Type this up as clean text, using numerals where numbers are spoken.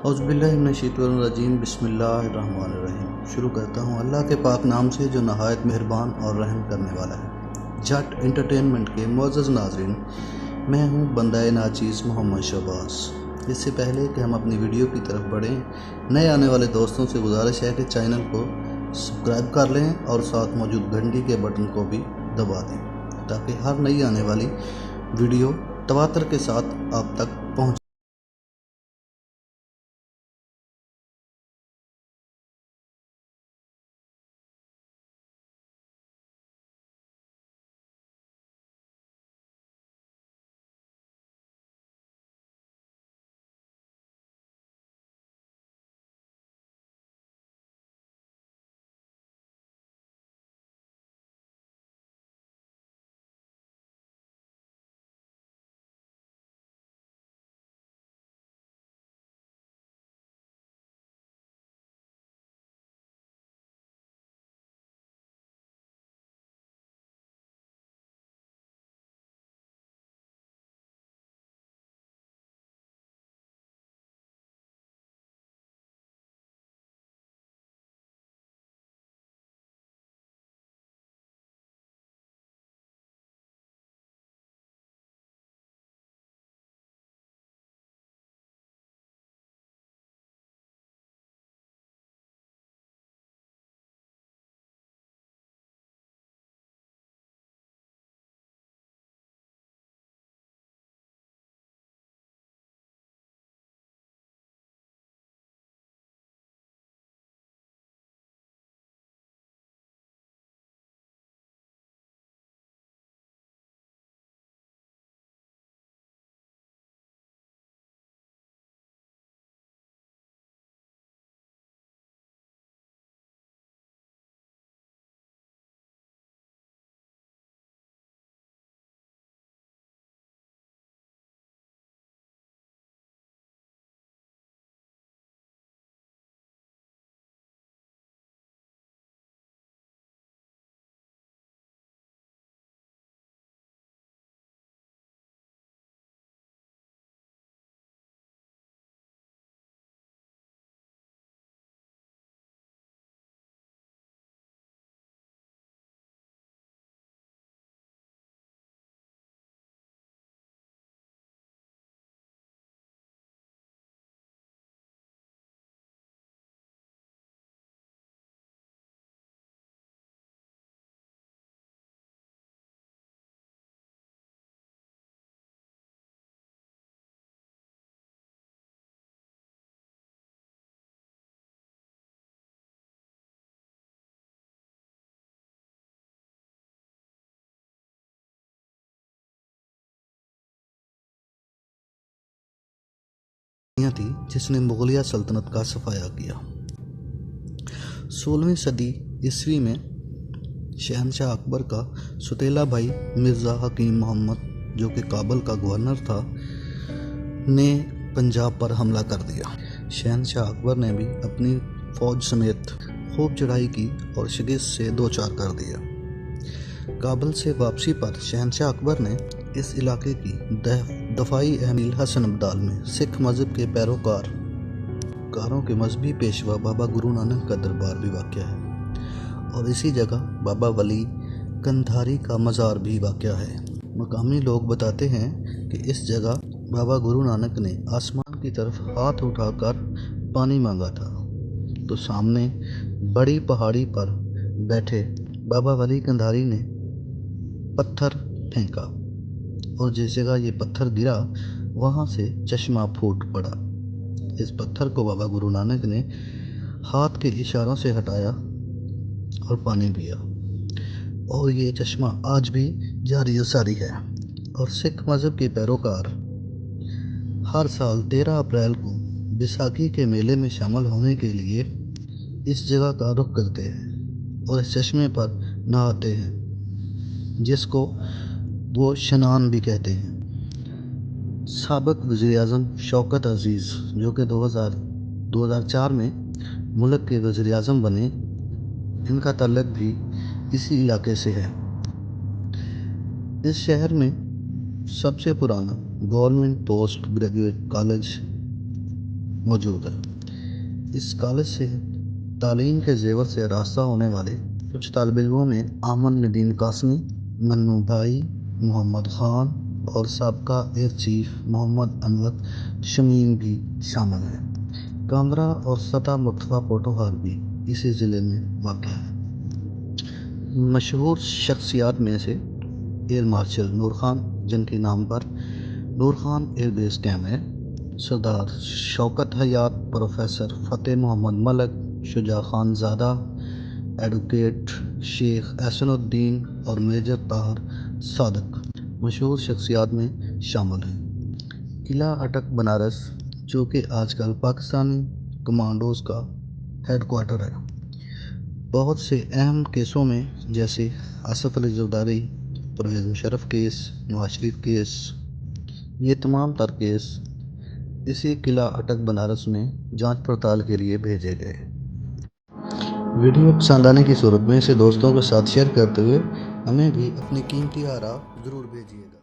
औज़ुबिल्लाहिमिनश्शैतानिर्रजीम बिस्मिल्लाहिर्रहमानिर्रहीम। शुरू करता हूँ अल्लाह के पाक नाम से जो नहायत मेहरबान और रहम करने वाला है। जट एंटरटेनमेंट के मुअज़्ज़ज़ नाज़रीन, मैं हूँ बंदा नाचीज़ मोहम्मद शहबाज। इससे पहले कि हम अपनी वीडियो की तरफ बढ़ें, नए आने वाले दोस्तों से गुजारिश है कि चैनल को सब्सक्राइब कर लें और साथ मौजूद घंटी के बटन को भी दबा दें ताकि हर नई आने वाली वीडियो तवातर के साथ आप तक पहुँच। थी जिसने मुगलिया सल्तनत का सफाया किया। 16वीं सदी ईस्वी में शहनशाह अकबर का सुतेला भाई मिर्ज़ा हकीम मोहम्मद, जो कि काबुल का गवर्नर था, ने पंजाब पर हमला कर दिया। शहनशाह अकबर ने भी अपनी फौज समेत खूब चढ़ाई की और शिकस्त से दो चार कर दिया। काबुल से वापसी पर शहनशाह अकबर ने इस इलाके की दफाई अहमील हसन अब्दाल में सिख मज़हब के पैरोकारों के मजहबी पेशवा बाबा गुरु नानक का दरबार भी वाक़या है और इसी जगह बाबा वली कंधारी का मज़ार भी वाक़या है। मकामी लोग बताते हैं कि इस जगह बाबा गुरु नानक ने आसमान की तरफ हाथ उठाकर पानी मांगा था तो सामने बड़ी पहाड़ी पर बैठे बाबा वली कंधारी ने पत्थर फेंका और जिस जगह ये पत्थर गिरा वहाँ से चश्मा फूट पड़ा। इस पत्थर को बाबा गुरु नानक ने हाथ के इशारों से हटाया और पानी पिया और ये चश्मा आज भी जारी सारी है। और सिख मज़हब के पैरोकार हर साल 13 अप्रैल को बैसाखी के मेले में शामिल होने के लिए इस जगह का रुख करते हैं और इस चश्मे पर नहाते हैं, जिसको वो शनान भी कहते हैं। साबिक वज़ीर-ए-आज़म शौकत अज़ीज़, जो कि 2004 में मुल्क के वज़ीर-ए-आज़म बने, इनका ताल्लुक भी इसी इलाके से है। इस शहर में सबसे पुराना गवर्नमेंट पोस्ट ग्रेजुएट कॉलेज मौजूद है। इस कॉलेज से तालीम के जेवर से रास्ता होने वाले कुछ तालिब इल्मों में अहमद नदीम कासमी, मन्नू भाई, मोहम्मद ख़ान और साबका एयर चीफ मोहम्मद अनवर शमीम भी शामिल हैं। कांगड़ा और सता मुस्तफ़ा पोटोहार भी इसी ज़िले में वाक़ है। मशहूर शख्सियात में से एयर मार्शल नूर खान, जिनके नाम पर नूर खान एयरबेस कैंप है, सरदार शौकत हयात, प्रोफेसर फ़तेह मोहम्मद मलक, शुजा खान ज़ादा, एडवोकेट शेख एहसनुद्दीन और मेजर ताहर सादक मशहूर शख्सियात में शामिल हैं। किला अटक बनारस, जो कि आजकल पाकिस्तानी कमांडोज़ का हेडक्वार्टर है, बहुत से अहम केसों में जैसे आसिफ अली ज़रदारी, परवेज़ मुशर्रफ केस, नवाज शरीफ केस, ये तमाम तर केस इसी किला अटक बनारस में जांच पड़ताल के लिए भेजे गए। वीडियो पसंद आने की सूरत में इसे दोस्तों के साथ शेयर करते हुए हमें भी अपनी कीमती आरा ज़रूर भेजिएगा।